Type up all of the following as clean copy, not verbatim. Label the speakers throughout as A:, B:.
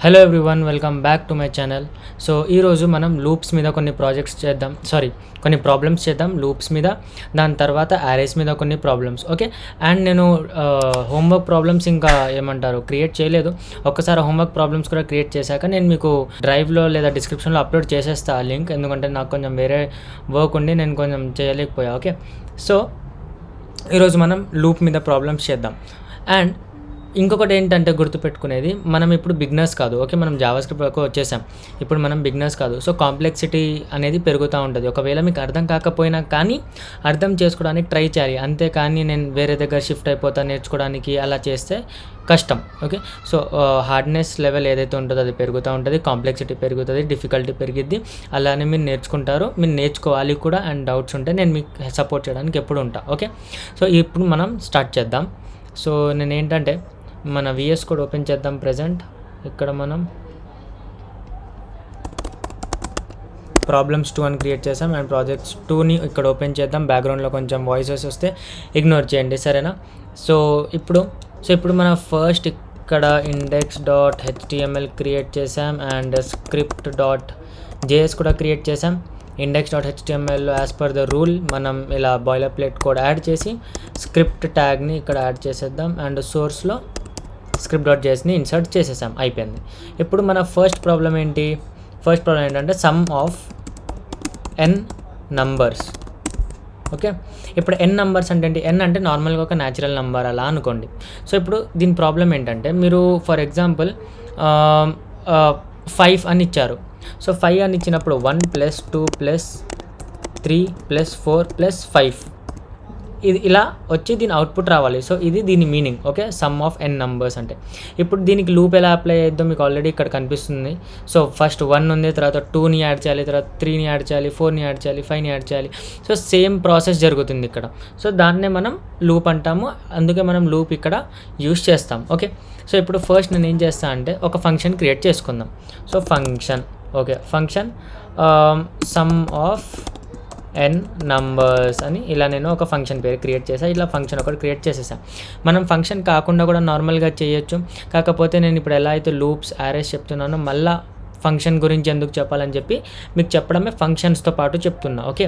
A: Hello everyone, welcome back to my channel. So ఈరోజు మనం loops మీద కొన్ని ప్రాజెక్ట్స్ చేద్దాం, కొన్ని ప్రాబ్లమ్స్ చేద్దాం లూప్స్ మీద. దాని తర్వాత యారేస్ మీద కొన్ని ప్రాబ్లమ్స్. ఓకే, అండ్ నేను హోంవర్క్ ప్రాబ్లమ్స్ ఇంకా క్రియేట్ చేయలేదు. ఒక్కసారి హోంవర్క్ ప్రాబ్లమ్స్ కూడా క్రియేట్ చేశాక నేను మీకు డ్రైవ్లో లేదా డిస్క్రిప్షన్లో అప్లోడ్ చేసేస్తా ఆ లింక్. ఎందుకంటే నాకు కొంచెం వేరే వర్క్ ఉండి నేను కొంచెం చేయలేకపోయా. ఓకే, సో ఈరోజు మనం లూప్ మీద ప్రాబ్లమ్స్ చేద్దాం. అండ్ ఇంకొకటి ఏంటంటే గుర్తుపెట్టుకునేది, మనం ఇప్పుడు బిగినర్స్ కాదు. ఓకే, మనం జావాస్క్రిప్ట్ వరకు వచ్చేసాం, ఇప్పుడు మనం బిగినర్స్ కాదు. సో కాంప్లెక్సిటీ అనేది పెరుగుతూ ఉంటుంది. ఒకవేళ మీకు అర్థం కాకపోయినా కానీ అర్థం చేసుకోవడానికి ట్రై చేయాలి, అంతేకాని నేను వేరే దగ్గర షిఫ్ట్ అయిపోతాను నేర్చుకోవడానికి అలా చేస్తే కష్టం. ఓకే, సో హార్డ్నెస్ లెవెల్ ఏదైతే ఉంటుందో అది పెరుగుతూ ఉంటుంది, కాంప్లెక్సిటీ పెరుగుతుంది, డిఫికల్టీ పెరిగిద్ది. అలానే మీరు నేర్చుకుంటారు, మీరు నేర్చుకోవాలి కూడా. అండ్ డౌట్స్ ఉంటే నేను మీకు సపోర్ట్ చేయడానికి ఎప్పుడు ఉంటా. ఓకే, సో ఇప్పుడు మనం స్టార్ట్ చేద్దాం. సో నేను ఏంటంటే మన VS కోడ్ ఓపెన్ చేద్దాం. ప్రజెంట్ ఇక్కడ మనం ప్రాబ్లమ్స్ 2 అని క్రియేట్ చేసాం. అండ్ ప్రాజెక్ట్స్ 2ని ఇక్కడ ఓపెన్ చేద్దాం. బ్యాక్గ్రౌండ్లో కొంచెం వాయిసెస్ వస్తే ఇగ్నోర్ చేయండి, సరేనా? సో ఇప్పుడు మన ఫస్ట్ ఇక్కడ index.html క్రియేట్ చేసాం. అండ్ script.js కూడా క్రియేట్ చేసాం. index.html as per the rule మనం ఇలా బాయిలర్ ప్లేట్ కోడ్ యాడ్ చేసి స్క్రిప్ట్ ట్యాగ్ని ఇక్కడ యాడ్ చేసేద్దాం. అండ్ సోర్స్లో script.jsని ఇన్సర్ట్ చేసేసాం, అయిపోయింది. ఇప్పుడు మన ఫస్ట్ ప్రాబ్లం ఏంటంటే some of n numbers. Okay, ఇప్పుడు n నంబర్స్ అంటే ఏంటి? n అంటే నార్మల్గా ఒక న్యాచురల్ నంబర్ అలా అనుకోండి. సో ఇప్పుడు దీని ప్రాబ్లం ఏంటంటే, మీరు ఫర్ ఎగ్జాంపుల్ 5 అని ఇచ్చారు. సో 5 అని ఇచ్చినప్పుడు 1 + 2 + 3 + 4 + 5 ఇది ఇలా వచ్చి దీని అవుట్పుట్ రావాలి. సో ఇది దీని meaning. Okay, some of n numbers అంటే. ఇప్పుడు దీనికి లూప్ ఎలా అప్లై అయ్యిద్దో మీకు ఆల్రెడీ ఇక్కడ కనిపిస్తుంది. సో ఫస్ట్ 1 ఉంది, తర్వాత 2ని యాడ్ చేయాలి, తర్వాత 3ని యాడ్ చేయాలి, 4ని యాడ్ చేయాలి, 5ని యాడ్ చేయాలి. సో సేమ్ ప్రాసెస్ జరుగుతుంది ఇక్కడ. సో దాన్నే మనం లూప్ అంటాము, అందుకే మనం లూప్ ఇక్కడ యూస్ చేస్తాం. ఓకే, సో ఇప్పుడు ఫస్ట్ నేను ఏం చేస్తాను అంటే ఒక ఫంక్షన్ క్రియేట్ చేసుకుందాం. So function some of n numbers అని ఇలా నేను ఒక ఫంక్షన్ పేరు క్రియేట్ చేసాను. ఇలా ఫంక్షన్ ఒకటి క్రియేట్ చేసేసాను. మనం ఫంక్షన్ కాకుండా కూడా నార్మల్గా చేయొచ్చు. కాకపోతే నేను ఇప్పుడు ఎలా అయితే లూప్స్ యారేస్ చెప్తున్నానో మళ్ళీ ఫంక్షన్ గురించి ఎందుకు చెప్పాలని చెప్పి మీకు చెప్పడమే ఫంక్షన్స్తో పాటు చెప్తున్నా. ఓకే,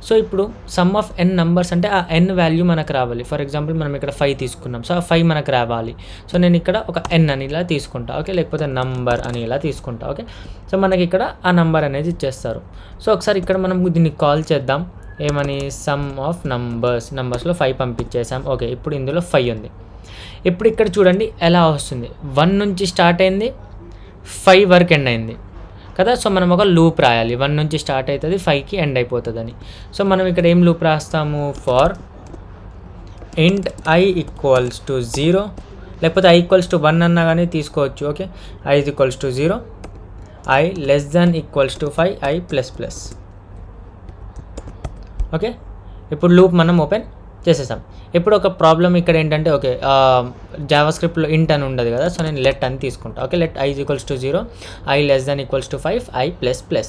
A: సో ఇప్పుడు సమ్ ఆఫ్ n నంబర్స్ అంటే ఆ n వాల్యూ మనకు రావాలి. ఫర్ ఎగ్జాంపుల్ మనం ఇక్కడ 5 తీసుకున్నాం. సో ఆ 5 మనకు రావాలి. సో నేను ఇక్కడ ఒక n అని ఇలా తీసుకుంటా. ఓకే, లేకపోతే నంబర్ అని ఇలా తీసుకుంటా. ఓకే, సో మనకి ఇక్కడ ఆ నంబర్ అనేది ఇచ్చేస్తారు. సో ఒకసారి ఇక్కడ మనం దీన్ని కాల్ చేద్దాం. ఏమని? సమ్ ఆఫ్ నంబర్స్లో 5 పంపించేసాం. ఓకే, ఇప్పుడు ఇందులో 5 ఉంది. ఇప్పుడు ఇక్కడ చూడండి ఎలా వస్తుంది. 1 నుంచి స్టార్ట్ అయింది, 5 వరకు ఎండ్ అయింది కదా. సో మనం ఒక లూప్ రాయాలి. 1 నుంచి స్టార్ట్ అవుతుంది, 5కి ఎండ్ అయిపోతుందని. సో మనం ఇక్కడ ఏం లూప్ రాస్తాము? ఫార్ int i = 0, లేకపోతే i = 1 అన్నా కానీ తీసుకోవచ్చు. Okay, i = 0, i <= 5, i ++. Okay, ఇప్పుడు లూప్ మనం ఓపెన్ చేసేసాం. ఇప్పుడు ఒక ప్రాబ్లం ఇక్కడ ఏంటంటే, ఓకే జావాస్క్రిప్ట్లో ఇంట్ అని ఉండదు కదా. సో నేను లెట్ అని తీసుకుంటా. Okay, let i = 0, i <= 5, i ++.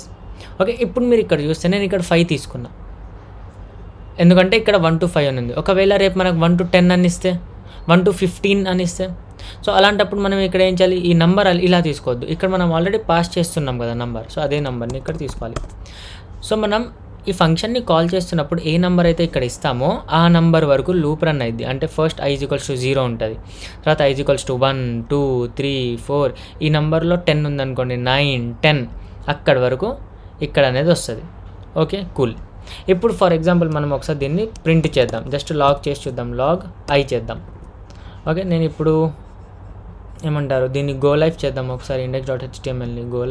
A: Okay, ఇప్పుడు మీరు ఇక్కడ చూస్తే నేను ఇక్కడ 5 తీసుకున్నా, ఎందుకంటే ఇక్కడ 1 to 5 అని ఉంది. ఒకవేళ రేపు మనకు 1 to 10 అని ఇస్తే, 1 to 15 అని ఇస్తే, సో అలాంటప్పుడు మనం ఇక్కడ ఏం చేయాలి? ఈ నంబర్ ఇలా తీసుకోవద్దు. ఇక్కడ మనం ఆల్రెడీ పాస్ చేస్తున్నాం కదా నంబర్. సో అదే నెంబర్ని ఇక్కడ తీసుకోవాలి. సో మనం ఈ ఫంక్షన్ని కాల్ చేస్తున్నప్పుడు ఏ నెంబర్ అయితే ఇక్కడ ఇస్తామో ఆ నెంబర్ వరకు లూప్ రన్ అయింది. అంటే ఫస్ట్ i = 0 ఉంటుంది, తర్వాత i = 1, 2, 3, 4, ఈ నెంబర్లో 10 ఉందనుకోండి, 9, 10 అక్కడి వరకు ఇక్కడ అనేది వస్తుంది. Okay, cool. ఇప్పుడు ఫర్ ఎగ్జాంపుల్ మనం ఒకసారి దీన్ని ప్రింట్ చేద్దాం. జస్ట్ లాగ్ చేసి చూద్దాం. లాగ్ i చేద్దాం. ఓకే, నేను ఇప్పుడు దీన్ని గో లైఫ్ చేద్దాం ఒకసారి. index.htmlని గో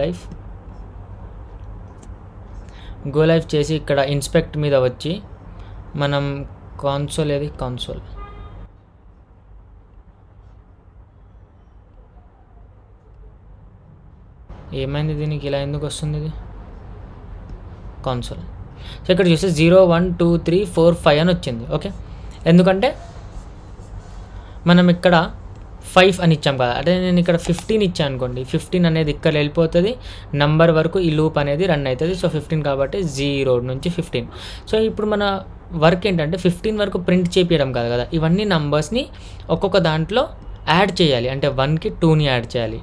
A: లైఫ్ చేసి ఇక్కడ ఇన్స్పెక్ట్ మీద వచ్చి మనం కాన్సోల్ ఏమైంది దీనికి ఇలా ఎందుకు వస్తుంది? ఇది కాన్సోల్. సో ఇక్కడ చూస్తే 0, 1, 2, 3, 4, 5 అని వచ్చింది. ఓకే, ఎందుకంటే మనం ఇక్కడ 5 అని ఇచ్చాం కదా. అంటే నేను ఇక్కడ 15 ఇచ్చాను అనుకోండి, 15 అనేది ఇక్కడ వెళ్ళిపోతుంది, నంబర్ వరకు ఈ లూప్ అనేది రన్ అవుతుంది. సో 15 కాబట్టి 0 నుంచి 15. సో ఇప్పుడు మన వర్క్ ఏంటంటే 15 వరకు ప్రింట్ చేపించడం కాదు కదా, ఇవన్నీ నంబర్స్ని ఒక్కొక్క దాంట్లో యాడ్ చేయాలి. అంటే 1కి 2ని యాడ్ చేయాలి,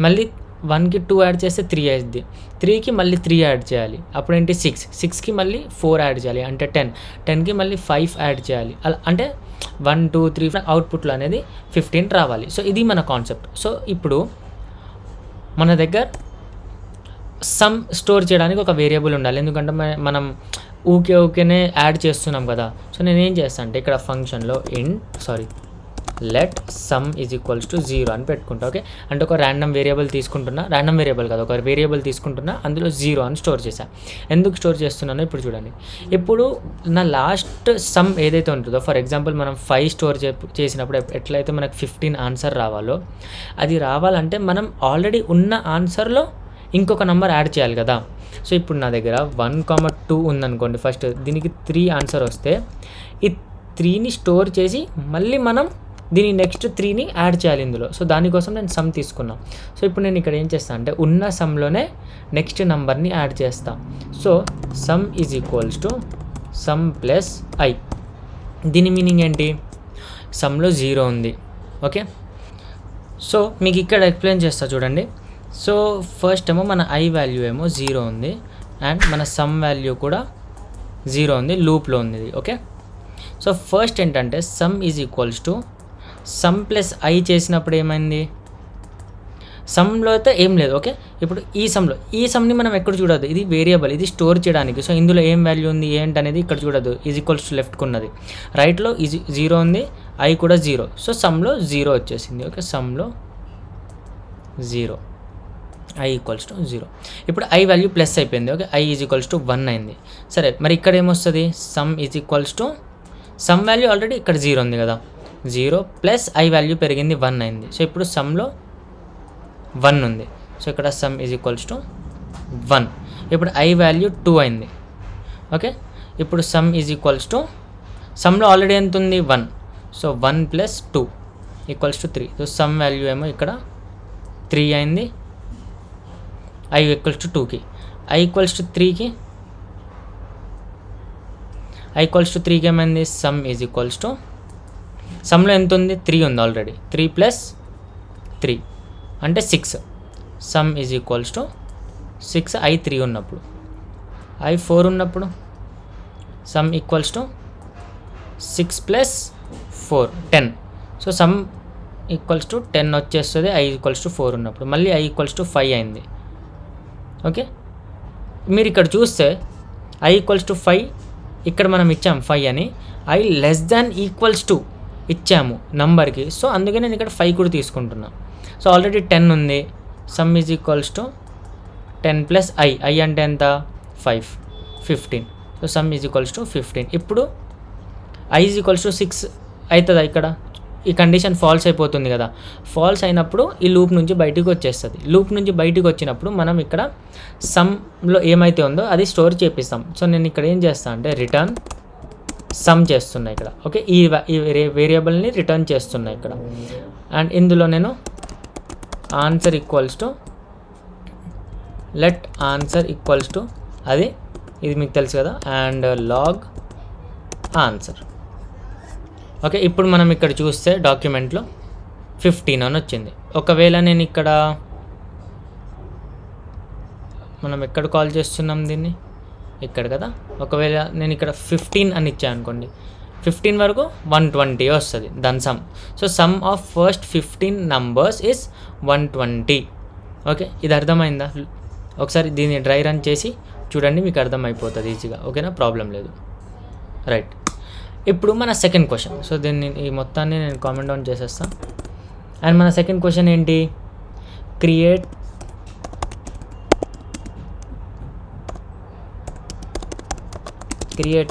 A: మళ్ళీ 1కి 2 యాడ్ చేస్తే 3 అవుతుంది, 3కి మళ్ళీ 3 యాడ్ చేయాలి, అప్పుడు ఏంటి 6, 6కి మళ్ళీ 4 యాడ్ చేయాలి అంటే 10, 10కి మళ్ళీ 5 యాడ్ చేయాలి, అలా అంటే 1 2 3 అవుట్పుట్లో అనేది 15 రావాలి. సో ఇది మన కాన్సెప్ట్. సో ఇప్పుడు మన దగ్గర సమ్ స్టోర్ చేయడానికి ఒక వేరియబుల్ ఉండాలి, ఎందుకంటే మనం ఊకేనే యాడ్ చేస్తున్నాం కదా. సో నేనేం చేస్తాను అంటే ఇక్కడ ఫంక్షన్లో let some is equals to 0 అని పెట్టుకుంటా. ఓకే, అంటే ఒక ర్యాండమ్ వేరియబుల్ తీసుకుంటున్నా, ర్యాండమ్ వేరియబుల్ కాదు, ఒక వేరియబుల్ తీసుకుంటున్నా, అందులో 0 అని స్టోర్ చేశా. ఎందుకు స్టోర్ చేస్తున్నానో ఇప్పుడు చూడండి. ఇప్పుడు నా లాస్ట్ సమ్ ఏదైతే ఉంటుందో, ఫర్ ఎగ్జాంపుల్ మనం 5 స్టోర్ చేసినప్పుడు ఎట్లయితే మనకు 15 ఆన్సర్ రావాలో, అది రావాలంటే మనం ఆల్రెడీ ఉన్న ఆన్సర్లో ఇంకొక నెంబర్ యాడ్ చేయాలి కదా. సో ఇప్పుడు నా దగ్గర 1,2 ఉందనుకోండి, ఫస్ట్ దీనికి 3 ఆన్సర్ వస్తే ఈ 3ని స్టోర్ చేసి మళ్ళీ మనం దీని నెక్స్ట్ 3ని యాడ్ చేయాలి ఇందులో. సో దానికోసం నేను సమ్ తీసుకున్నాను. సో ఇప్పుడు నేను ఇక్కడ ఏం చేస్తాను అంటే ఉన్న సమ్లోనే నెక్స్ట్ నెంబర్ని యాడ్ చేస్తాను. So some is equals to sum plus I. దీని మీనింగ్ ఏంటి? సమ్లో 0 ఉంది. ఓకే, సో మీకు ఇక్కడ ఎక్స్ప్లెయిన్ చేస్తా చూడండి. సో ఫస్ట్ ఏమో మన ఐ వాల్యూ ఏమో 0 ఉంది అండ్ మన సమ్ వాల్యూ కూడా 0 ఉంది, లూప్లో ఉంది ఇది. ఓకే, సో ఫస్ట్ ఏంటంటే some is equals to sum plus I చేసినప్పుడు ఏమైంది? సమ్లో అయితే ఏం లేదు. ఓకే, ఇప్పుడు ఈ సమ్ని మనం ఎక్కడ చూడదు, ఇది వేరియబుల్, ఇది స్టోర్ చేయడానికి. సో ఇందులో ఏం వాల్యూ ఉంది ఏంటి అనేది ఇక్కడ చూడదు, ఈజ్ ఈక్వల్స్ టు లెఫ్ట్కి ఉన్నది, రైట్లో 0 ఉంది, ఐ కూడా 0. సో సమ్లో 0 వచ్చేసింది. ఓకే, సమ్లో 0, ఐ ఈక్వల్స్ టు 0. ఇప్పుడు ఐ వాల్యూ ప్లస్ అయిపోయింది. Okay, i is equals to 1 అయింది. సరే, మరి ఇక్కడ ఏమొస్తుంది? Sum is equals to sum value already ఇక్కడ 0 ఉంది కదా, 0 ప్లస్ ఐ వాల్యూ పెరిగింది 1 అయింది. సో ఇప్పుడు సమ్లో 1 ఉంది. సో ఇక్కడ సమ్ ఈజ్ ఈక్వల్స్ టు 1. ఇప్పుడు ఐ వాల్యూ 2 అయింది. ఓకే, ఇప్పుడు సమ్ ఈజ్ ఈక్వల్స్ టు సమ్లో ఆల్రెడీ ఎంత ఉంది? 1. So 1 plus 2 equals to 3. So sum value ఏమో ఇక్కడ 3 అయింది, ఐ ఈక్వల్స్ టు 2కి, ఐ ఈక్వల్స్ టు 3కి, ఐ ఈక్వల్స్ టు 3కి ఏమైంది? సమ్ ఈజ్ ఈక్వల్స్ టు సమ్లో ఎంత ఉంది? 3 ఉంది ఆల్రెడీ, 3 ప్లస్ 3 అంటే 6. Some is equals to 6, I 3 ఉన్నప్పుడు, ఐ 4 ఉన్నప్పుడు some equals to 6 plus 4 10. So some equals to 10 వచ్చేస్తుంది ఐ ఈక్వల్స్ టు 4 ఉన్నప్పుడు. మళ్ళీ ఐ ఈక్వల్స్ టు 5 అయింది. ఓకే, మీరు ఇక్కడ చూస్తే ఐ ఈక్వల్స్ టు 5, ఇక్కడ మనం ఇచ్చాం 5 అని, I less than equals to ఇచ్చాము నంబర్కి. సో అందుకే నేను ఇక్కడ 5 కూడా తీసుకుంటున్నా. సో ఆల్రెడీ 10 ఉంది, some is equals to 10 plus I అంటే ఎంత? 5, 15. So some is equals to 15. ఇప్పుడు ఐ ఈజ్ ఈక్వల్స్ టు 6 అవుతుందా? ఇక్కడ ఈ కండిషన్ ఫాల్స్ అయిపోతుంది కదా. ఫాల్స్ అయినప్పుడు ఈ లూప్ నుంచి బయటికి వచ్చేస్తుంది. లూప్ నుంచి బయటికి వచ్చినప్పుడు మనం ఇక్కడ సమ్లో ఏమైతే ఉందో అది స్టోర్ చేపిస్తాం. సో నేను ఇక్కడ ఏం చేస్తాను అంటే రిటర్న్ సమ్ చేస్తున్నా ఇక్కడ. ఓకే, ఈ వేరియబుల్ని రిటర్న్ చేస్తున్నా ఇక్కడ. అండ్ ఇందులో నేను answer equals to let answer equals to ఇది మీకు తెలుసు కదా, అండ్ లాగ్ ఆన్సర్. ఓకే, ఇప్పుడు మనం ఇక్కడ చూస్తే డాక్యుమెంట్లో 15 అని వచ్చింది. ఒకవేళ నేను ఇక్కడ మనం ఎక్కడ కాల్ చేస్తున్నాం దీన్ని? ఇక్కడ కదా. ఒకవేళ నేను ఇక్కడ 15 అని ఇచ్చాను అనుకోండి, 15 వరకు 120 వస్తుంది దాని some. So some of first 15 numbers is 120. Okay, ఇది అర్థమైందా? ఒకసారి దీన్ని డ్రై రన్ చేసి చూడండి, మీకు అర్థమైపోతుంది ఈజీగా. ఓకేనా, ప్రాబ్లం లేదు. రైట్, ఇప్పుడు మన సెకండ్ క్వశ్చన్. సో దీన్ని ఈ మొత్తాన్ని నేను కామెంట్ డౌన్ చేసేస్తాను. అండ్ మన సెకండ్ క్వశ్చన్ ఏంటి? Create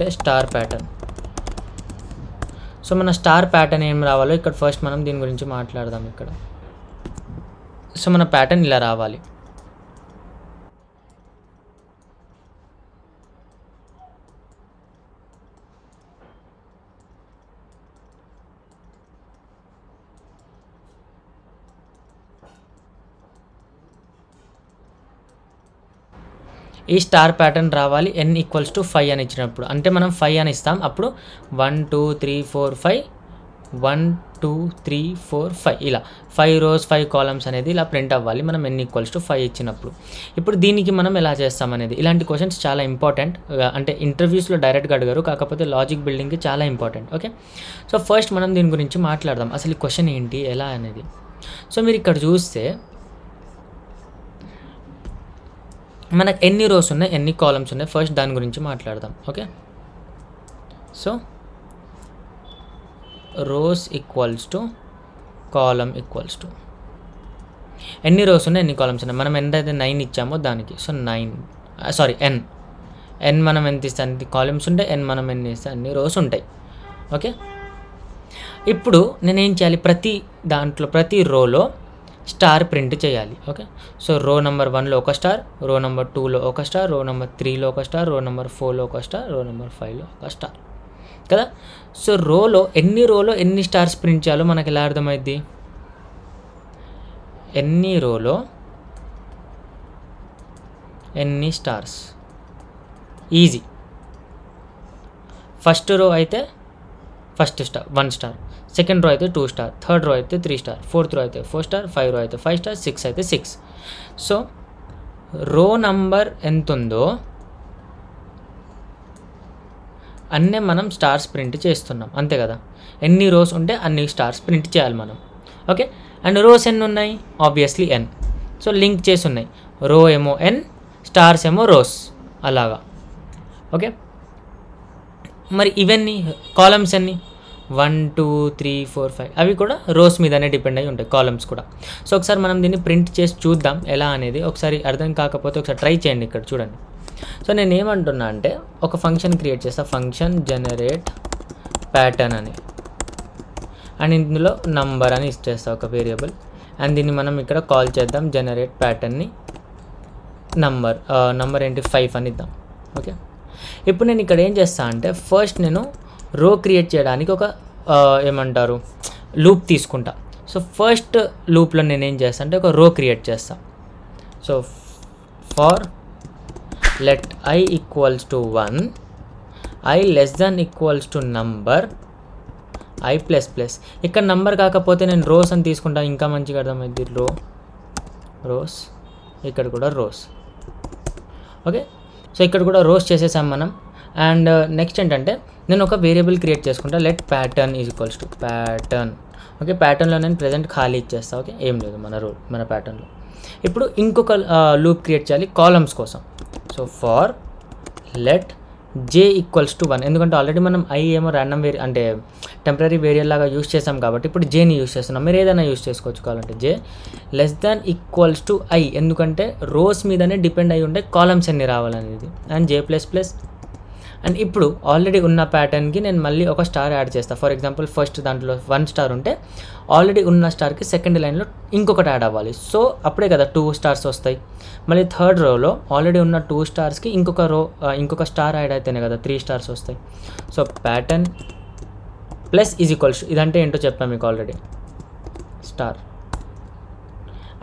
A: a star pattern. So మన స్టార్ ప్యాటర్న్ ఏం రావాలో ఇక్కడ ఫస్ట్ మనం దీని గురించి మాట్లాడదాం ఇక్కడ. సో మన ప్యాటర్న్ ఇలా రావాలి. ఈ స్టార్ ప్యాటర్న్ రావాలి n ఈక్వల్స్ టు 5 అని ఇచ్చినప్పుడు. అంటే మనం 5 అని ఇస్తాం, అప్పుడు 1 2 3 4 5 1 2 3 4 5 ఇలా 5 rows 5 కాలమ్స్ అనేది ఇలా ప్రింట్ అవ్వాలి మనం n = 5 ఇచ్చినప్పుడు. ఇప్పుడు దీనికి మనం ఎలా చేస్తాం అనేది, ఇలాంటి క్వశ్చన్స్ చాలా ఇంపార్టెంట్. అంటే ఇంటర్వ్యూస్లో డైరెక్ట్గా అడిగారు, కాకపోతే లాజిక్ బిల్డింగ్కి చాలా ఇంపార్టెంట్. ఓకే, సో ఫస్ట్ మనం దీని గురించి మాట్లాడదాం, అసలు ఈ క్వశ్చన్ ఏంటి ఎలా అనేది. సో మీరు ఇక్కడ చూస్తే మనకు ఎన్ని రోస్ ఉన్నాయి, ఎన్ని కాలమ్స్ ఉన్నాయి, ఫస్ట్ దాని గురించి మాట్లాడదాం. Okay, so rows equals to column equals to ఎన్ని రోస్ ఉన్నాయి ఎన్ని కాలమ్స్ ఉన్నాయి, మనం ఎంతైతే 9 ఇచ్చామో దానికి. సో 9 సారీ n మనం ఎంత ఇస్తే అన్ని కాలమ్స్ ఉంటాయి, n మనం ఎన్ని ఇస్తే అన్ని రోస్ ఉంటాయి. ఓకే, ఇప్పుడు నేనేం చేయాలి, ప్రతి దాంట్లో ప్రతి రోలో స్టార్ ప్రింట్ చేయాలి. ఓకే, సో రో నెంబర్ 1లో ఒక స్టార్, రో నెంబర్ 2లో ఒక స్టార్, రో నెంబర్ 3లో ఒక స్టార్, రో నెంబర్ 4లో ఒక స్టార్, రో నెంబర్ 5లో ఒక స్టార్ కదా. సో రోలో ఎన్ని స్టార్స్ ప్రింట్ చేయాలో మనకి ఎలా అర్థమైంది, ఎన్ని రోలో ఎన్ని స్టార్స్, ఈజీ. ఫస్ట్ రో అయితే first star 1 star, second row అయితే 2 స్టార్, థర్డ్ రో అయితే 3 స్టార్, ఫోర్త్ రో అయితే 4 స్టార్, 5 రో అయితే 5 స్టార్, 6 అయితే 6. సో రో నంబర్ ఎంత ఉందో అన్నీ మనం స్టార్స్ ప్రింట్ చేస్తున్నాం, అంతే కదా. ఎన్ని రోస్ ఉంటే అన్ని స్టార్స్ ప్రింట్ చేయాలి మనం. ఓకే, అండ్ రోస్ ఎన్ని ఉన్నాయి, ఆబ్వియస్లీ n. సో లింక్ చేసి ఉన్నాయి, రో ఏమో n, స్టార్స్ ఏమో రోస్, అలాగా. ఓకే, మరి ఇవన్నీ కాలమ్స్ అన్ని 1 2 3 4 5 అవి కూడా రోస్ మీదనే డిపెండ్ అయి ఉంటాయి, కాలమ్స్ కూడా. సో ఒకసారి మనం దీన్ని ప్రింట్ చేసి చూద్దాం ఎలా అనేది. ఒకసారి అర్థం కాకపోతే ఒకసారి ట్రై చేయండి, ఇక్కడ చూడండి. సో నేను ఏమంటున్నా అంటే ఒక ఫంక్షన్ క్రియేట్ చేస్తా, ఫంక్షన్ జనరేట్ ప్యాటర్న్ అని, అండ్ ఇందులో నంబర్ అని ఇచ్చేస్తా ఒక వేరియబుల్, అండ్ దీన్ని మనం ఇక్కడ కాల్ చేద్దాం జనరేట్ ప్యాటర్న్ని నంబర్ ఏంటి 5 అని ఇద్దాం. ఓకే, ఇప్పుడు నేను ఇక్కడ ఏం చేస్తా అంటే ఫస్ట్ నేను రో క్రియేట్ చేయడానికి ఒక ఏమంటారు లూప్ తీసుకుంటా. సో ఫస్ట్ లూప్లో నేను ఏం చేస్తా అంటే ఒక రో క్రియేట్ చేస్తా. So for let I equals to 1, I less than equals to number I plus plus. ఇక్కడ నంబర్ కాకపోతే నేను రోస్ అని తీసుకుంటా, ఇంకా మంచిగా అర్థమైంది. రోస్, ఇక్కడ కూడా రోస్. ఓకే, సో ఇక్కడ కూడా రోస్ చేసేసాం మనం. అండ్ నెక్స్ట్ ఏంటంటే నేను ఒక వేరియబుల్ క్రియేట్ చేసుకుంటా, let pattern is equals to pattern. Okay, ప్యాటర్న్లో నేను ప్రజెంట్ ఖాళీ ఇచ్చేస్తా. ఓకే, ఏం లేదు మన ప్యాటర్న్లో. ఇప్పుడు ఇంకొక లూప్ క్రియేట్ చేయాలి కాలమ్స్ కోసం. So for let j equals to 1, ఎందుకంటే ఆల్రెడీ మనం i ఏమో ర్యాండమ్ అంటే టెంపరీ వేరియబుల్ లాగా యూస్ చేసాం కాబట్టి ఇప్పుడు jని యూస్ చేస్తున్నాం. మీరు ఏదైనా యూస్ చేసుకోవచ్చు కావాలంటే. j less than equals to i, ఎందుకంటే రోస్ మీదనే డిపెండ్ అయి ఉండే కాలమ్స్ ఎన్ని రావాలనేది, and j plus plus. And ఇప్పుడు ఆల్రెడీ ఉన్న ప్యాటర్న్కి నేను మళ్ళీ ఒక స్టార్ యాడ్ చేస్తాను. ఫర్ ఎగ్జాంపుల్ ఫస్ట్ దాంట్లో 1 స్టార్ ఉంటే ఆల్రెడీ ఉన్న స్టార్కి సెకండ్ లైన్లో ఇంకొకటి యాడ్ అవ్వాలి. సో అప్పుడే కదా 2 స్టార్స్ వస్తాయి. మళ్ళీ థర్డ్ రోలో ఆల్రెడీ ఉన్న 2 స్టార్స్కి ఇంకొక స్టార్ యాడ్ అయితేనే కదా 3 స్టార్స్ వస్తాయి. So pattern plus is equals, ఇదంటే ఏంటో చెప్పాను మీకు ఆల్రెడీ, స్టార్.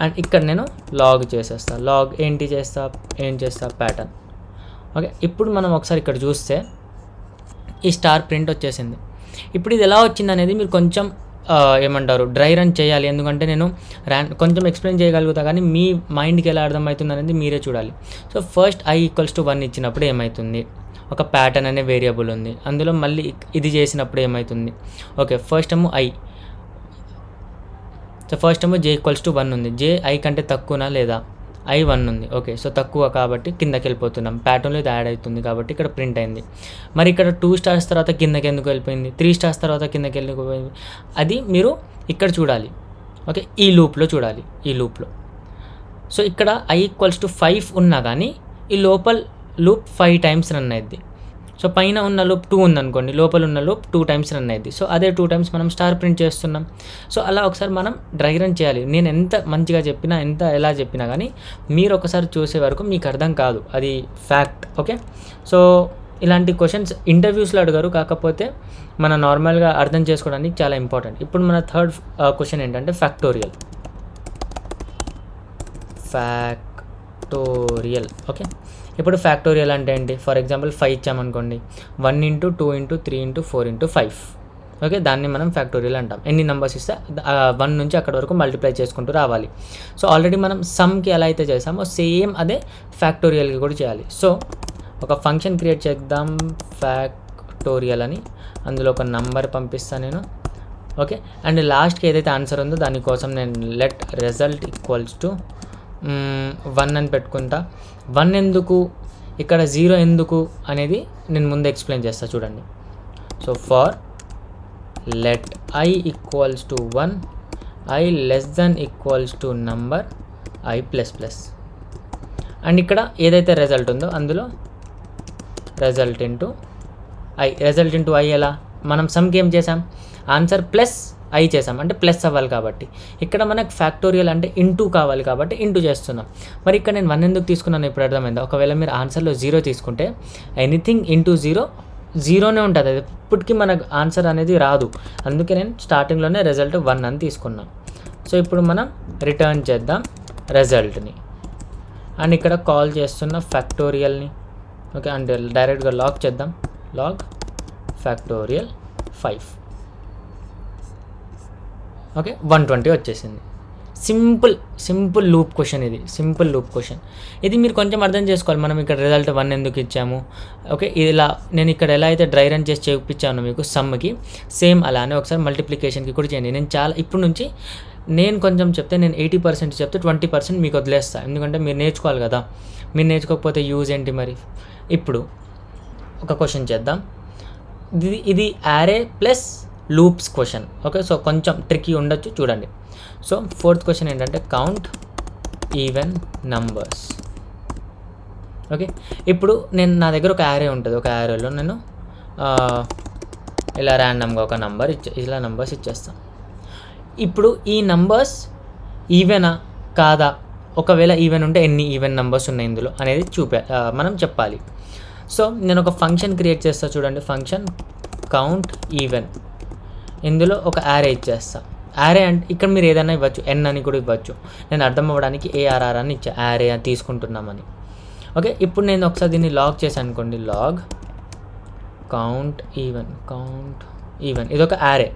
A: అండ్ ఇక్కడ నేను లాగ్ చేసేస్తా. లాగ్ ఏం చేస్తా ప్యాటర్న్. ఓకే, ఇప్పుడు మనం ఒకసారి ఇక్కడ చూస్తే ఈ స్టార్ ప్రింట్ వచ్చేసింది. ఇప్పుడు ఇది ఎలా వచ్చింది అనేది మీరు కొంచెం ఏమంటారు డ్రై రన్ చేయాలి, ఎందుకంటే నేను కొంచెం ఎక్స్ప్లెయిన్ చేయగలుగుతా, కానీ మీ మైండ్కి ఎలా అర్థమవుతుంది అనేది మీరే చూడాలి. So first i equals to 1 ఇచ్చినప్పుడు ఏమవుతుంది, ఒక ప్యాటర్న్ అనే వేరియబుల్ ఉంది, అందులో మళ్ళీ ఇది చేసినప్పుడు ఏమవుతుంది. ఓకే, ఫస్ట్ ఏమో i, సో ఫస్ట్ ఏమో j ఈక్వల్స్ టు 1 ఉంది. j i కంటే తక్కువనా లేదా, i 1 ఉంది. ఓకే, సో తక్కువ కాబట్టి కిందకి వెళ్ళిపోతున్నాం, ప్యాటర్న్లో ఇది యాడ్ అవుతుంది కాబట్టి ఇక్కడ ప్రింట్ అయింది. మరి ఇక్కడ 2 స్టార్స్ తర్వాత కిందకి ఎందుకు వెళ్ళిపోయింది, 3 స్టార్స్ తర్వాత కిందకి వెళ్ళిపోయింది, అది మీరు ఇక్కడ చూడాలి. ఓకే, ఈ లూప్లో చూడాలి, ఈ లూప్లో. సో ఇక్కడ i ఈక్వల్స్ టు 5 ఉన్నా కానీ ఈ లోపల లూప్ 5 టైమ్స్ రన్ అయ్యింది. సో పైన ఉన్న లూప్ 2 ఉందనుకోండి, లోపల ఉన్న లూప్ 2 టైమ్స్ రన్ అయ్యింది. సో అదే 2 టైమ్స్ మనం స్టార్ ప్రింట్ చేస్తున్నాం. సో అలా ఒకసారి మనం డ్రై రన్ చేయాలి. నేను ఎంత మంచిగా చెప్పినా, ఎలా చెప్పినా కానీ మీరు ఒకసారి చూసే వరకు మీకు అర్థం కాదు, అది ఫ్యాక్ట్. ఓకే, సో ఇలాంటి క్వశ్చన్స్ ఇంటర్వ్యూస్లో అడిగారు, కాకపోతే మన నార్మల్గా అర్థం చేసుకోవడానికి చాలా ఇంపార్టెంట్. ఇప్పుడు మన థర్డ్ క్వశ్చన్ ఏంటంటే ఫ్యాక్టోరియల్. ఓకే, ఇప్పుడు ఫ్యాక్టోరియల్ అంటే ఏంటి, ఫర్ ఎగ్జాంపుల్ 5 ఇచ్చామనుకోండి, 1 × 2 × 3 × 4 × 5. ఓకే, దాన్ని మనం ఫ్యాక్టోరియల్ అంటాం. ఎన్ని నెంబర్స్ ఇస్తే 1 నుంచి అక్కడ వరకు మల్టిప్లై చేసుకుంటూ రావాలి. సో ఆల్రెడీ మనం సమ్కి ఎలా అయితే చేసామో సేమ్ అదే ఫ్యాక్టోరియల్కి కూడా చేయాలి. సో ఒక ఫంక్షన్ క్రియేట్ చేద్దాం ఫ్యాక్టోరియల్ అని, అందులో ఒక నంబర్ పంపిస్తాను నేను. ఓకే, అండ్ లాస్ట్కి ఏదైతే ఆన్సర్ ఉందో దానికోసం నేను లెట్ రిజల్ట్ ఈక్వల్స్ టు 1 అని పెట్టుకుంటా. 1 ఎందుకు, ఇక్కడ 0 ఎందుకు అనేది నేను ముందు ఎక్స్ప్లెయిన్ చేస్తాను చూడండి. So for let I equals to 1, I less than equals to number I plus plus. And ఇక్కడ ఏదైతే రిజల్ట్ ఉందో అందులో రిజల్ట్ ఇంటూ ఐ ఎలా, మనం సమ్కి ఏం చేసాం, ఆన్సర్ ప్లస్ ఐ చేసాం అంటే ప్లస్ అవ్వాలి కాబట్టి. ఇక్కడ మనకు ఫ్యాక్టోరియల్ అంటే ఇంటూ కావాలి కాబట్టి ఇంటూ చేస్తున్నాం. మరి ఇక్కడ నేను 1 ఎందుకు తీసుకున్నాను ఇప్పుడు అర్థమైందా. ఒకవేళ మీరు ఆన్సర్లో 0 తీసుకుంటే ఎనీథింగ్ ఇంటూ 0 ఉంటుంది, అది ఇప్పటికీ మనకు ఆన్సర్ అనేది రాదు. అందుకే నేను స్టార్టింగ్లోనే రిజల్ట్ 1 అని తీసుకున్నాం. సో ఇప్పుడు మనం రిటర్న్ చేద్దాం రిజల్ట్ని, అండ్ ఇక్కడ కాల్ చేస్తున్న ఫ్యాక్టోరియల్ని. ఓకే, అండ్ డైరెక్ట్గా లాగ్ చేద్దాం, లాగ్ ఫ్యాక్టోరియల్ 5. ఓకే, 120 వచ్చేసింది. సింపుల్ లూప్ క్వశ్చన్ ఇది, సింపుల్ లూప్ క్వశ్చన్ ఇది. మీరు కొంచెం అర్థం చేసుకోవాలి, మనం ఇక్కడ రిజల్ట్ 1 ఎందుకు ఇచ్చాము. ఓకే, ఇలా నేను ఇక్కడ ఎలా అయితే డ్రై రన్ చేసి చూపించాను మీకు సమ్కి, సేమ్ అలానే ఒకసారి మల్టిప్లికేషన్కి కూడా చేయండి. నేను ఇప్పుడు నుంచి నేను కొంచెం చెప్తే, నేను 80% చెప్తే 20% మీకు వదిలేస్తాను, ఎందుకంటే మీరు నేర్చుకోవాలి కదా. మీరు నేర్చుకోకపోతే యూజ్ ఏంటి మరి. ఇప్పుడు ఒక క్వశ్చన్ చేద్దాం, ఇది array plus loops question. Okay, so కొంచెం ట్రిక్కీ ఉండొచ్చు, చూడండి. సో 4th క్వశ్చన్ ఏంటంటే కౌంట్ ఈవెన్ నంబర్స్. ఓకే, ఇప్పుడు నా దగ్గర ఒక యారే ఉంటుంది, ఒక యారేలో నేను ఇలా ర్యాండమ్గా ఒక నంబర్ ఇలా నంబర్స్ ఇచ్చేస్తాను. ఇప్పుడు ఈ నంబర్స్ ఈవెనా కాదా, ఒకవేళ ఈవెన్ ఉంటే ఎన్ని ఈవెన్ నంబర్స్ ఉన్నాయి ఇందులో అనేది మనం చెప్పాలి. సో నేను ఒక ఫంక్షన్ క్రియేట్ చేస్తాను చూడండి, ఫంక్షన్ కౌంట్ ఈవెన్. ఇందులో ఒక యారే ఇచ్చేస్తా. యారే అంటే ఇక్కడ మీరు ఏదైనా ఇవ్వచ్చు, ఎన్ అని కూడా ఇవ్వచ్చు. నేను అర్థం అవ్వడానికి ఏఆర్ఆర్ అని ఇచ్చా, యారే అని తీసుకుంటున్నామని. ఓకే, ఇప్పుడు నేను ఒకసారి దీన్ని లాగ్ చేశాను అనుకోండి, లాగ్ కౌంట్ ఈవెన్ ఇది ఒక యారే.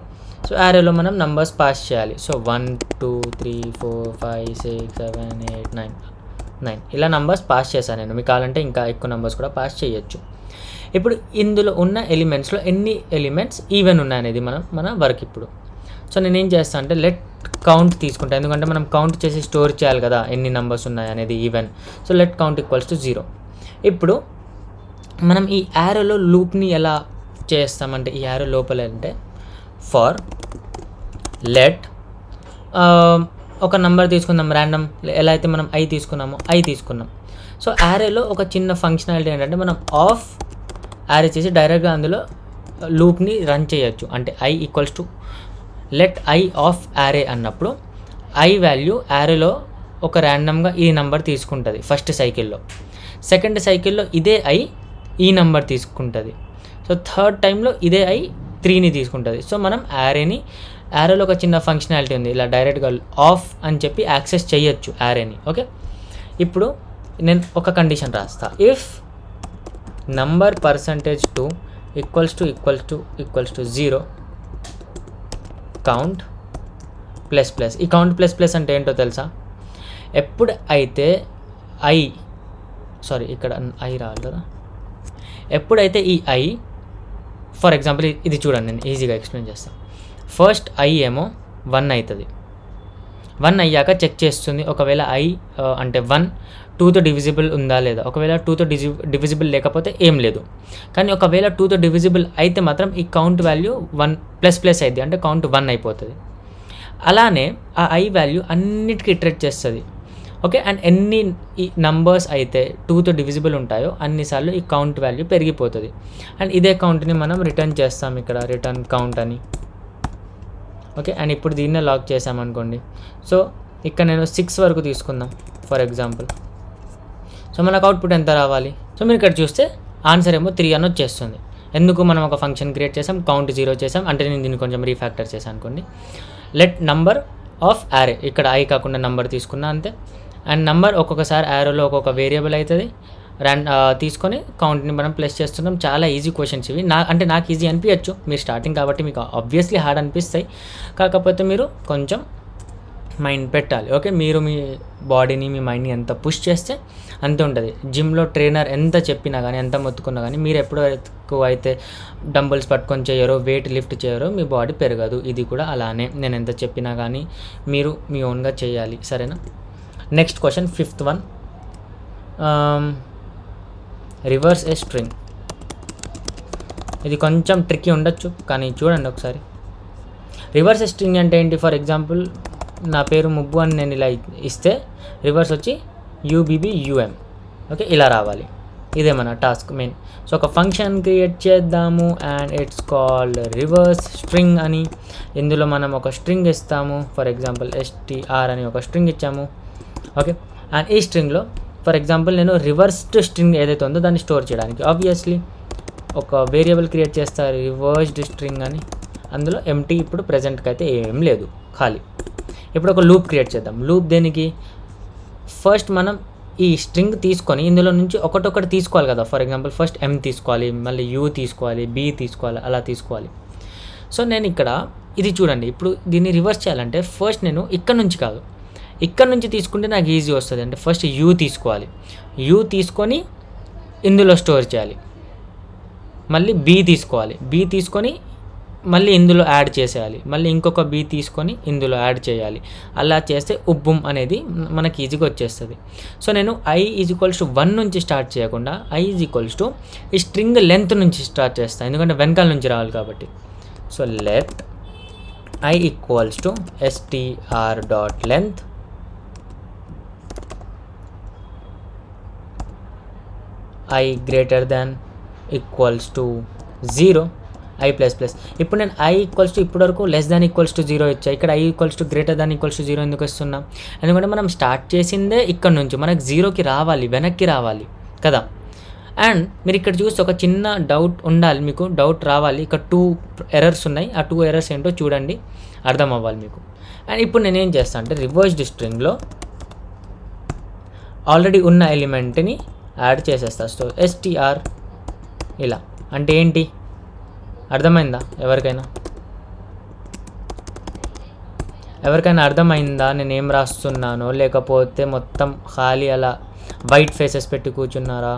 A: సో యారేలో మనం నంబర్స్ పాస్ చేయాలి. సో 1 2 3 4 5 6 7 8 9 ఇలా నంబర్స్ పాస్ చేశాను నేను. మీకు కావాలంటే ఇంకా ఎక్కువ నంబర్స్ కూడా పాస్ చేయొచ్చు. ఇప్పుడు ఇందులో ఉన్న ఎలిమెంట్స్లో ఎన్ని ఎలిమెంట్స్ ఈవెన్ ఉన్నాయనేది మన వర్క్ ఇప్పుడు. సో నేనేం చేస్తాను అంటే లెట్ కౌంట్ తీసుకుంటాను, ఎందుకంటే మనం కౌంట్ చేసి స్టోర్ చేయాలి కదా ఎన్ని నెంబర్స్ ఉన్నాయి అనేది even. So let count equals to 0. ఇప్పుడు మనం ఈ యారోలో లూప్ని ఎలా చేస్తామంటే, ఈ యారో లోపల అంటే ఫార్ లెట్ ఒక నెంబర్ తీసుకుందాం ర్యాండమ్, ఎలా అయితే మనం ఐ తీసుకున్నాం. సో యారేలో ఒక చిన్న ఫంక్షనాలిటీ ఏంటంటే మనం ఆఫ్ యారే చేసి డైరెక్ట్గా అందులో లూప్ని రన్ చేయొచ్చు. అంటే i equals to let i of array అన్నప్పుడు ఐ వాల్యూ యారేలో ఒక ర్యాండమ్గా ఈ నెంబర్ తీసుకుంటుంది ఫస్ట్ సైకిల్లో. సెకండ్ సైకిల్లో ఇదే ఐ ఈ నెంబర్ తీసుకుంటుంది. సో థర్డ్ టైంలో ఇదే ఐ 3ని తీసుకుంటుంది. సో మనం యారేలో ఒక చిన్న ఫంక్షనాలిటీ ఉంది, ఇలా డైరెక్ట్గా ఆఫ్ అని చెప్పి యాక్సెస్ చేయొచ్చు యారేని. ఓకే, ఇప్పుడు నేను ఒక కండిషన్ రాస్తా, if number %2 equals to 0 count plus plus. ఈ కౌంట్ ప్లస్ ప్లస్ అంటే ఏంటో తెలుసా, ఎప్పుడు అయితే ఇక్కడ ఐ రావాలి కదా, ఎప్పుడైతే ఈ ఐ ఫర్ ఎగ్జాంపుల్ ఇది చూడండి, నేను ఈజీగా ఎక్స్ప్లెయిన్ చేస్తాను. ఫస్ట్ ఐ ఏమో 1 అవుతుంది. 1 అయ్యాక చెక్ చేస్తుంది ఒకవేళ ఐ అంటే 1 2తో డివిజిబుల్ ఉందా లేదా. ఒకవేళ 2తో డివిజిబుల్ లేకపోతే ఏం లేదు. కానీ ఒకవేళ 2తో డివిజిబుల్ అయితే మాత్రం ఈ కౌంట్ వాల్యూ 1 ప్లస్ ప్లస్ అయింది, అంటే కౌంట్ 1 అయిపోతుంది. అలానే ఆ ఐ వాల్యూ అన్నిటికీ ఇటరేట్ చేస్తుంది. ఓకే, అండ్ ఎన్ని ఈ నంబర్స్ అయితే 2తో డివిజిబుల్ ఉంటాయో అన్నిసార్లు ఈ కౌంట్ వాల్యూ పెరిగిపోతుంది. అండ్ ఇదే కౌంట్ని మనం రిటర్న్ చేస్తాం ఇక్కడ, రిటర్న్ కౌంట్ అని. ఓకే, అండ్ ఇప్పుడు దీన్నే లాక్ చేసామనుకోండి. సో ఇక్కడ నేను 6 వరకు తీసుకుందాం ఫర్ ఎగ్జాంపుల్. సో మనకు అవుట్పుట్ ఎంత రావాలి. సో మీరు ఇక్కడ చూస్తే ఆన్సర్ ఏమో 3 అని వచ్చేస్తుంది. ఎందుకు, మనం ఒక ఫంక్షన్ క్రియేట్ చేసాం, కౌంట్ 0 చేసాం. అంటే నేను దీన్ని కొంచెం రీఫ్యాక్టర్ చేశాను అనుకోండి. లెట్ నంబర్ ఆఫ్ యారే, ఇక్కడ ఐ కాకుండా నంబర్ తీసుకున్నా అంతే. అండ్ నంబర్ ఒక్కొక్కసారి యారోలో ఒక్కొక్క వేరియబుల్ అవుతుంది. తీసుకొని కౌంట్ని మనం ప్లస్ చేస్తున్నాం. చాలా ఈజీ క్వశ్చన్స్ ఇవి. నాకు ఈజీ అనిపించచ్చు, మీరు స్టార్టింగ్ కాబట్టి మీకు ఆబ్వియస్లీ హార్డ్ అనిపిస్తాయి. కాకపోతే మీరు కొంచెం మైండ్ పెట్టాలి. ఓకే, మీరు మీ బాడీని మీ మైండ్ని ఎంత పుష్ చేస్తే అంత ఉంటుంది. జిమ్లో ట్రైనర్ ఎంత చెప్పినా కానీ ఎంత మొత్తుకున్నా కానీ మీరు ఎప్పుడు ఎక్కువ అయితే డంబుల్స్ పట్టుకొని చేయరో, వెయిట్ లిఫ్ట్ చేయరో మీ బాడీ పెరగదు. ఇది కూడా అలానే, నేను ఎంత చెప్పినా కానీ మీరు మీ ఓన్గా చేయాలి. సరేనా? Next question, 5th one, reverse a string. ఇది కొంచెం ట్రిక్కీ ఉండొచ్చు, కానీ చూడండి ఒకసారి. రివర్స్ స్ట్రింగ్ అంటే ఏంటి? ఫర్ ఎగ్జాంపుల్ నా పేరు ముబ్బు అని నేను ఇలా ఇస్తే రివర్స్ వచ్చి UBBUM. ఓకే, ఇలా రావాలి. ఇదే మన టాస్క్ మెయిన్. సో ఒక ఫంక్షన్ క్రియేట్ చేద్దాము and it's called reverse string అని. ఇందులో మనం ఒక స్ట్రింగ్ ఇస్తాము. ఫర్ ఎగ్జాంపుల్ STR అని ఒక స్ట్రింగ్ ఇచ్చాము. ఓకే, అండ్ ఈ స్ట్రింగ్లో ఫర్ ఎగ్జాంపుల్ నేను రివర్స్డ్ స్ట్రింగ్ ఏదైతే ఉందో దాన్ని స్టోర్ చేయడానికి ఆబ్వియస్లీ ఒక వేరియబుల్ క్రియేట్ చేస్తారు, రివర్స్డ్ స్ట్రింగ్ అని. అందులో ఎంటీ ఇప్పుడు ప్రజెంట్కి అయితే ఏం లేదు, ఖాళీ. ఇప్పుడు ఒక లూప్ క్రియేట్ చేద్దాం. లూప్ దేనికి? ఫస్ట్ మనం ఈ స్ట్రింగ్ తీసుకొని ఇందులో నుంచి ఒకటొకటి తీసుకోవాలి కదా. ఫర్ ఎగ్జాంపుల్ ఫస్ట్ M తీసుకోవాలి, మళ్ళీ U తీసుకోవాలి, B తీసుకోవాలి, అలా తీసుకోవాలి. సో నేను ఇక్కడ ఇది చూడండి, ఇప్పుడు దీన్ని రివర్స్ చేయాలంటే ఫస్ట్ నేను ఇక్కడ నుంచి కాదు, ఇక్కడ నుంచి తీసుకుంటే నాకు ఈజీ వస్తుంది. అంటే ఫస్ట్ U తీసుకోవాలి, U తీసుకొని ఇందులో స్టోర్ చేయాలి. మళ్ళీ B తీసుకోవాలి, B తీసుకొని మళ్ళీ ఇందులో యాడ్ చేసేయాలి. మళ్ళీ ఇంకొక B తీసుకొని ఇందులో యాడ్ చేయాలి. అలా చేస్తే ఉబ్బుం అనేది మనకి ఈజీగా వచ్చేస్తుంది. సో నేను I = 1 నుంచి స్టార్ట్ చేయకుండా I = ఈ స్ట్రింగ్ లెంత్ నుంచి స్టార్ట్ చేస్తాను, ఎందుకంటే వెనకాల నుంచి రావాలి కాబట్టి. So let I = str.length I > 0 I++. ఇప్పుడు నేను I = ఇప్పటివరకు <= 0 ఇచ్చా. ఇక్కడ I > 0 ఎందుకు ఇస్తున్నా? ఎందుకంటే మనం స్టార్ట్ చేసిందే ఇక్కడ నుంచి, మనకు 0కి రావాలి, వెనక్కి రావాలి కదా. అండ్ మీరు ఇక్కడ చూస్తే ఒక చిన్న డౌట్ ఉండాలి, మీకు డౌట్ రావాలి. ఇక్కడ 2 ఎర్రర్స్ ఉన్నాయి, ఆ 2 ఎర్రర్స్ ఏంటో చూడండి, అర్థం అవ్వాలి మీకు. అండ్ ఇప్పుడు నేనేం చేస్తాను అంటే రివర్స్డ్ స్ట్రింగ్లో ఆల్రెడీ ఉన్న ఎలిమెంట్ని యాడ్ చేసేస్తాను. సో STR ఇలా అంటే ఏంటి? అర్థమైందా ఎవరికైనా అర్థమైందా నేను ఏం రాస్తున్నానో? లేకపోతే మొత్తం ఖాళీ అలా వైట్ ఫేసెస్ పెట్టి కూర్చున్నారా?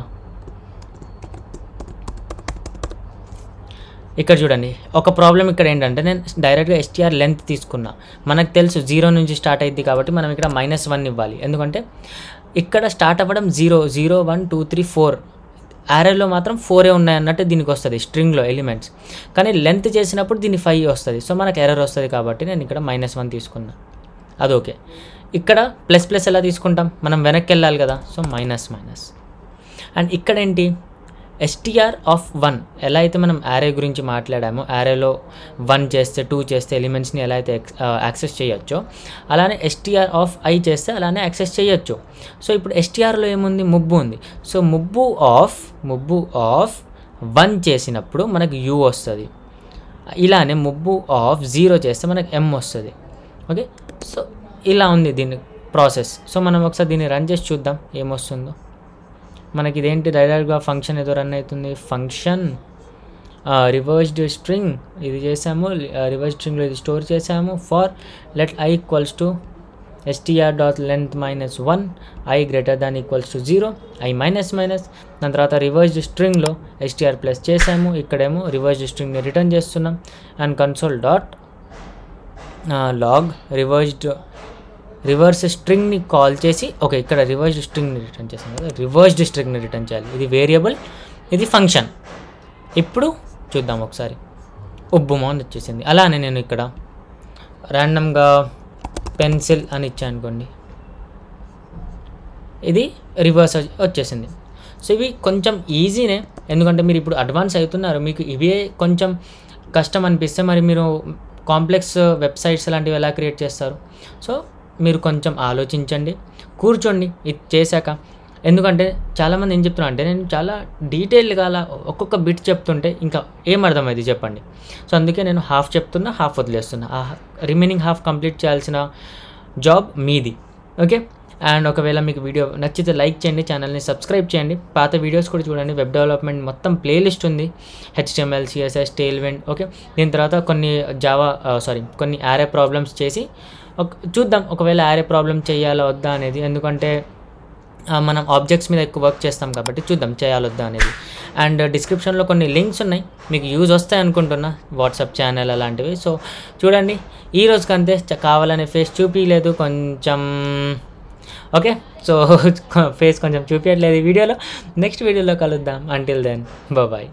A: ఇక్కడ చూడండి, ఒక ప్రాబ్లం ఇక్కడ ఏంటంటే నేను డైరెక్ట్గా STR లెంత్ తీసుకున్నా. మనకు తెలుసు 0 నుంచి స్టార్ట్ అయింది కాబట్టి మనం ఇక్కడ -1 ఇవ్వాలి. ఎందుకంటే ఇక్కడ స్టార్ట్ అవ్వడం 0, 0, 1, 2, 3, 4 యారేలో మాత్రం 4 ఉన్నాయన్నట్టు దీనికి వస్తుంది స్ట్రింగ్లో ఎలిమెంట్స్. కానీ లెంత్ చేసినప్పుడు దీన్ని 5 వస్తుంది. సో మనకు ఎర్రర్ వస్తుంది కాబట్టి నేను ఇక్కడ -1 తీసుకున్నా. అది ఓకే. ఇక్కడ ++ ఎలా తీసుకుంటాం? మనం వెనక్కి వెళ్ళాలి కదా. So minus. అండ్ ఇక్కడ ఏంటి? str(1) ఎలా అయితే మనం యారే గురించి మాట్లాడామో, యారేలో 1 చేస్తే 2 చేస్తే ఎలిమెంట్స్ని ఎలా అయితే యాక్సెస్ చేయొచ్చో, అలానే str(i) చేస్తే అలానే యాక్సెస్ చేయొచ్చు. సో ఇప్పుడు STRలో ఏముంది? ముబ్బు ఉంది. సో ముబ్బు ఆఫ్ 1 చేసినప్పుడు మనకు U వస్తుంది. ఇలానే ముబ్బు ఆఫ్ 0 చేస్తే మనకు M వస్తుంది. ఓకే, సో ఇలా ఉంది దీని ప్రాసెస్. సో మనం ఒకసారి దీన్ని రన్ చేసి చూద్దాం ఏమొస్తుందో. మనకి ఇదేంటి? డైరెక్ట్గా ఫంక్షన్ ఏదో రన్ అవుతుంది. ఫంక్షన్ రివర్స్డ్ స్ట్రింగ్ ఇది చేసాము, రివర్స్ స్ట్రింగ్లో ఇది స్టోర్ చేసాము. For let I = str.length -1 I > 0 I minus. దాని తర్వాత రివర్స్డ్ స్ట్రింగ్లో str ప్లస్ చేసాము, ఇక్కడేమో రివర్స్డ్ స్ట్రింగ్ని రిటర్న్ చేస్తున్నాం. అండ్ console.log రివర్స్ స్ట్రింగ్ని కాల్ చేసి, ఓకే ఇక్కడ రివర్స్డ్ స్ట్రింగ్ని రిటర్న్ చేసాం కదా, రివర్స్డ్ స్ట్రింగ్ని రిటర్న్ చేయాలి. ఇది వేరియబుల్, ఇది ఫంక్షన్. ఇప్పుడు చూద్దాం ఒకసారి. ఉబ్బుమా అని వచ్చేసింది. అలానే నేను ఇక్కడ ర్యాండమ్గా పెన్సిల్ అని ఇచ్చాను అనుకోండి, ఇది రివర్స్ వచ్చేసింది. సో ఇవి కొంచెం ఈజీనే, ఎందుకంటే మీరు ఇప్పుడు అడ్వాన్స్ అవుతున్నారు. మీకు ఇవే కొంచెం కష్టం అనిపిస్తే మరి మీరు కాంప్లెక్స్ వెబ్సైట్స్ లాంటివి ఎలా క్రియేట్ చేస్తారు? సో మీరు కొంచెం ఆలోచించండి, కూర్చోండి ఇది చేశాక. ఎందుకంటే చాలామంది ఏం చెప్తున్నా అంటే నేను చాలా డీటెయిల్గా అలా ఒక్కొక్క బిట్ చెప్తుంటే ఇంకా ఏం అర్థమైంది చెప్పండి. సో అందుకే నేను హాఫ్ చెప్తున్నా, హాఫ్ వదిలేస్తున్నా. ఆ రిమైనింగ్ హాఫ్ కంప్లీట్ చేయాల్సిన జాబ్ మీది. ఓకే, అండ్ ఒకవేళ మీకు వీడియో నచ్చితే లైక్ చేయండి, ఛానల్ని సబ్స్క్రైబ్ చేయండి, పాత వీడియోస్ కూడా చూడండి. వెబ్ డెవలప్మెంట్ మొత్తం ప్లేలిస్ట్ ఉంది, HTML, CSS, Tailwind. ఓకే, దీని తర్వాత కొన్ని యారే ప్రాబ్లమ్స్ చేసి చూద్దాం ఒకవేళ యారే ప్రాబ్లమ్ చేయాలా వద్దా అనేది. ఎందుకంటే మనం ఆబ్జెక్ట్స్ మీద ఎక్కువ వర్క్ చేస్తాం కాబట్టి చూద్దాం చేయాలొద్దా అనేది. అండ్ డిస్క్రిప్షన్లో కొన్ని లింక్స్ ఉన్నాయి, మీకు యూజ్ వస్తాయి అనుకుంటున్నా, వాట్సాప్ ఛానల్ అలాంటివి. సో చూడండి, ఈ రోజుకంతే. కావాలనే ఫేస్ చూపించలేదు కొంచెం, ఓకే. సో ఫేస్ కొంచెం చూపించట్లేదు ఈ వీడియోలో. నెక్స్ట్ వీడియోలో కలుద్దాం. Until then bye.